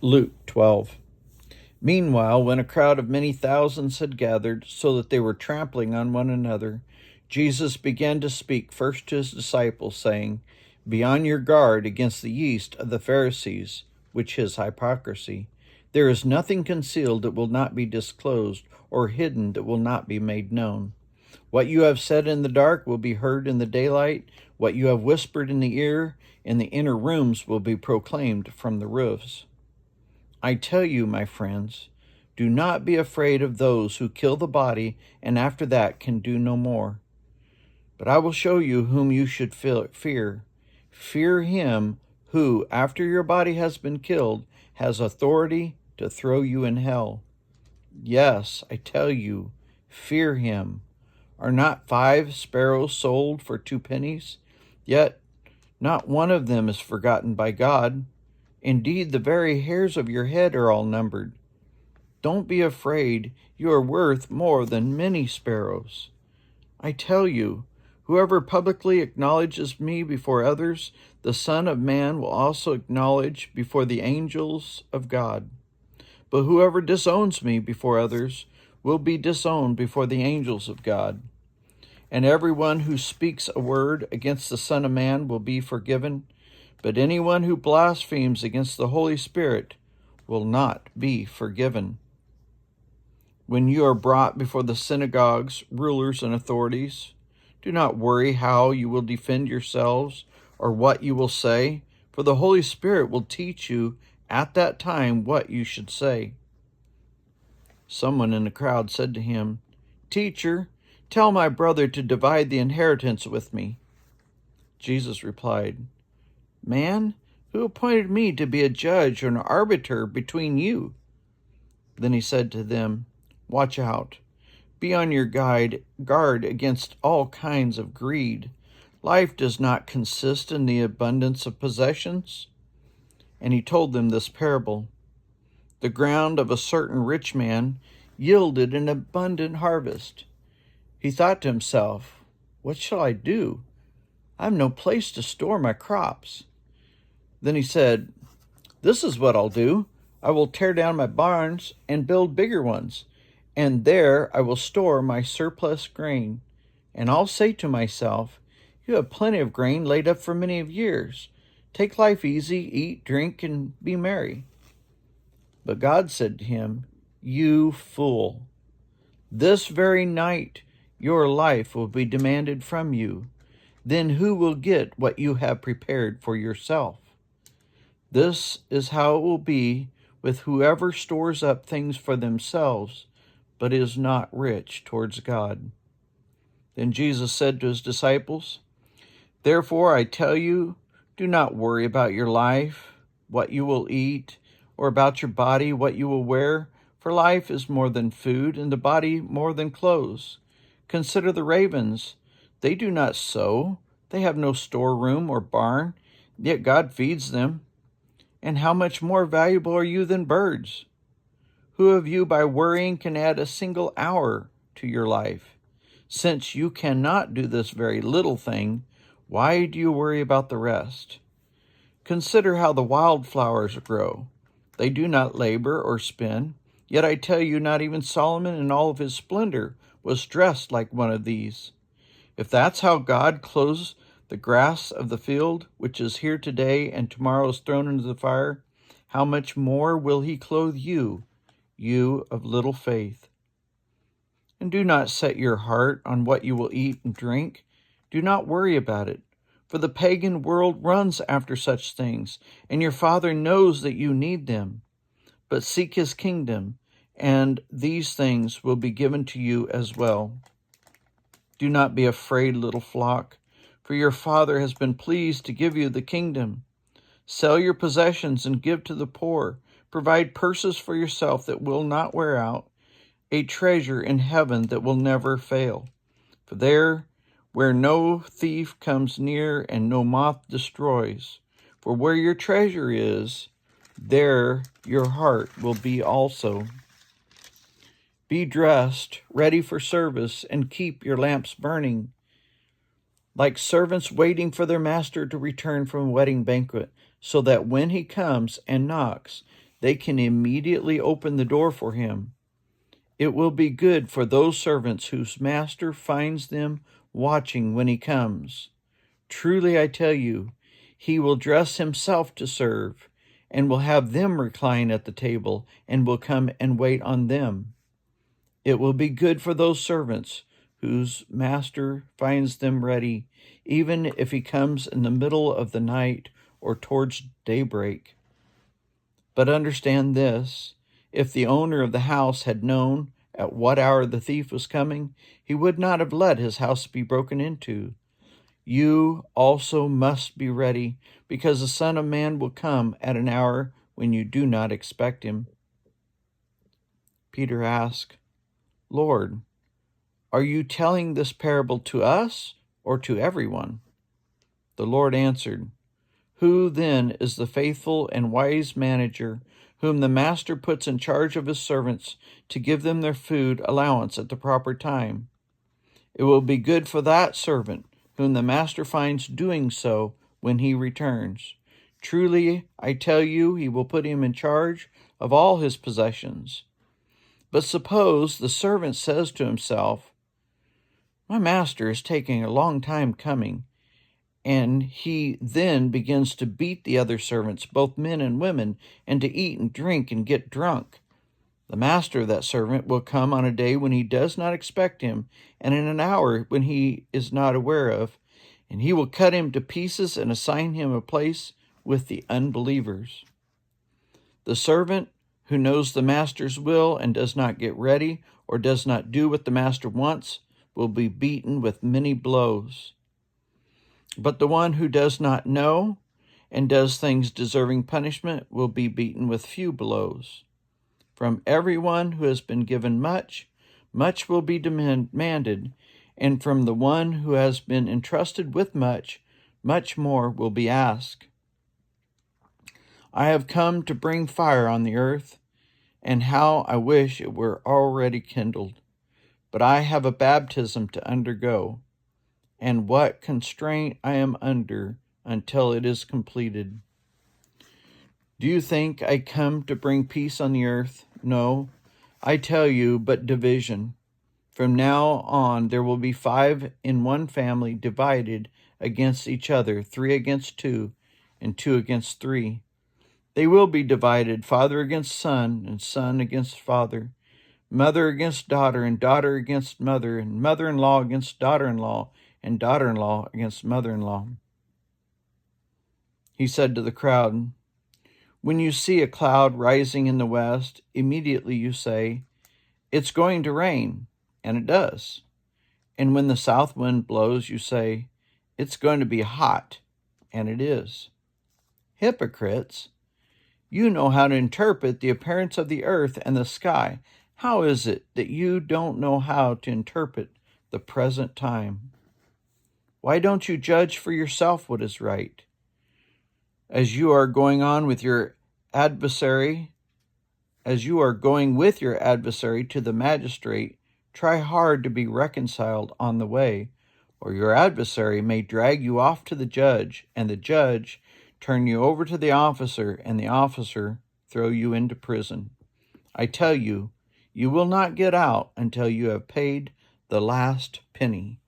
Luke 12. Meanwhile, when a crowd of many thousands had gathered, so that they were trampling on one another, Jesus began to speak first to his disciples, saying, "Be on your guard against the yeast of the Pharisees, which is hypocrisy. There is nothing concealed that will not be disclosed, or hidden that will not be made known. What you have said in the dark will be heard in the daylight. What you have whispered in the ear in the inner rooms will be proclaimed from the roofs. I tell you, my friends, do not be afraid of those who kill the body and after that can do no more. But I will show you whom you should fear. Fear him who, after your body has been killed, has authority to throw you in hell. Yes, I tell you, fear him. Are not 5 sparrows sold for 2 pennies? Yet not one of them is forgotten by God. Indeed, the very hairs of your head are all numbered. Don't be afraid, you are worth more than many sparrows. I tell you, whoever publicly acknowledges me before others, the Son of Man will also acknowledge before the angels of God. But whoever disowns me before others will be disowned before the angels of God. And everyone who speaks a word against the Son of Man will be forgiven, but anyone who blasphemes against the Holy Spirit will not be forgiven. When you are brought before the synagogues, rulers, and authorities, do not worry how you will defend yourselves or what you will say, for the Holy Spirit will teach you at that time what you should say." Someone in the crowd said to him, "Teacher, tell my brother to divide the inheritance with me." Jesus replied, "Man, who appointed me to be a judge or an arbiter between you?" Then he said to them, "Watch out. Be on your guard against all kinds of greed. Life does not consist in the abundance of possessions." And he told them this parable. The ground of a certain rich man yielded an abundant harvest. He thought to himself, "What shall I do? I have no place to store my crops." Then he said, "This is what I'll do. I will tear down my barns and build bigger ones, and there I will store my surplus grain. And I'll say to myself, you have plenty of grain laid up for many years. Take life easy, eat, drink, and be merry." But God said to him, "You fool, this very night your life will be demanded from you. Then who will get what you have prepared for yourself? This is how it will be with whoever stores up things for themselves, but is not rich towards God." Then Jesus said to his disciples, "Therefore I tell you, do not worry about your life, what you will eat, or about your body, what you will wear, for life is more than food, and the body more than clothes. Consider the ravens. They do not sow, they have no storeroom or barn, yet God feeds them. And how much more valuable are you than birds? Who of you by worrying can add a single hour to your life? Since you cannot do this very little thing, why do you worry about the rest? Consider how the wildflowers grow. They do not labor or spin. Yet I tell you, not even Solomon in all of his splendor was dressed like one of these. If that's how God clothes the grass of the field, which is here today and tomorrow is thrown into the fire, how much more will he clothe you, you of little faith? And do not set your heart on what you will eat and drink. Do not worry about it, for the pagan world runs after such things, and your Father knows that you need them. But seek his kingdom, and these things will be given to you as well. Do not be afraid, little flock, for your Father has been pleased to give you the kingdom. Sell your possessions and give to the poor. Provide purses for yourself that will not wear out, a treasure in heaven that will never fail. For there, where no thief comes near and no moth destroys, for where your treasure is, there your heart will be also. Be dressed, ready for service, and keep your lamps burning, like servants waiting for their master to return from a wedding banquet, so that when he comes and knocks, they can immediately open the door for him. It will be good for those servants whose master finds them watching when he comes. Truly I tell you, he will dress himself to serve, and will have them recline at the table, and will come and wait on them. It will be good for those servants whose master finds them ready, even if he comes in the middle of the night or towards daybreak. But understand this, if the owner of the house had known at what hour the thief was coming, he would not have let his house be broken into. You also must be ready, because the Son of Man will come at an hour when you do not expect him. Peter asked, Lord, are you telling this parable to us or to everyone? The Lord answered, Who then is the faithful and wise manager whom the master puts in charge of his servants to give them their food allowance at the proper time? It will be good for that servant whom the master finds doing so when he returns. Truly, I tell you, he will put him in charge of all his possessions. But suppose the servant says to himself, My master is taking a long time coming, and he then begins to beat the other servants, both men and women, and to eat and drink and get drunk. The master of that servant will come on a day when he does not expect him, and in an hour when he is not aware of, and he will cut him to pieces and assign him a place with the unbelievers. The servant who knows the master's will and does not get ready or does not do what the master wants will be beaten with many blows. But the one who does not know and does things deserving punishment will be beaten with few blows. From everyone who has been given much, much will be demanded, and from the one who has been entrusted with much, much more will be asked. I have come to bring fire on the earth, and how I wish it were already kindled. But I have a baptism to undergo, and what constraint I am under until it is completed. Do you think I come to bring peace on the earth? No, I tell you, but division. From now on there will be 5 in one family divided against each other, 3 against 2, and 2 against 3. They will be divided, father against son, and son against father, mother against daughter, and daughter against mother, and mother-in-law against daughter-in-law, and daughter-in-law against mother-in-law. He said to the crowd, When you see a cloud rising in the west, immediately you say, It's going to rain, and it does. And when the south wind blows, you say, It's going to be hot, and it is. Hypocrites! You know how to interpret the appearance of the earth and the sky. How is it that you don't know how to interpret the present time? Why don't you judge for yourself what is right? As you are going with your adversary to the magistrate, try hard to be reconciled on the way, or your adversary may drag you off to the judge, and the judge turn you over to the officer, and the officer throw you into prison. I tell you, you will not get out until you have paid the last penny.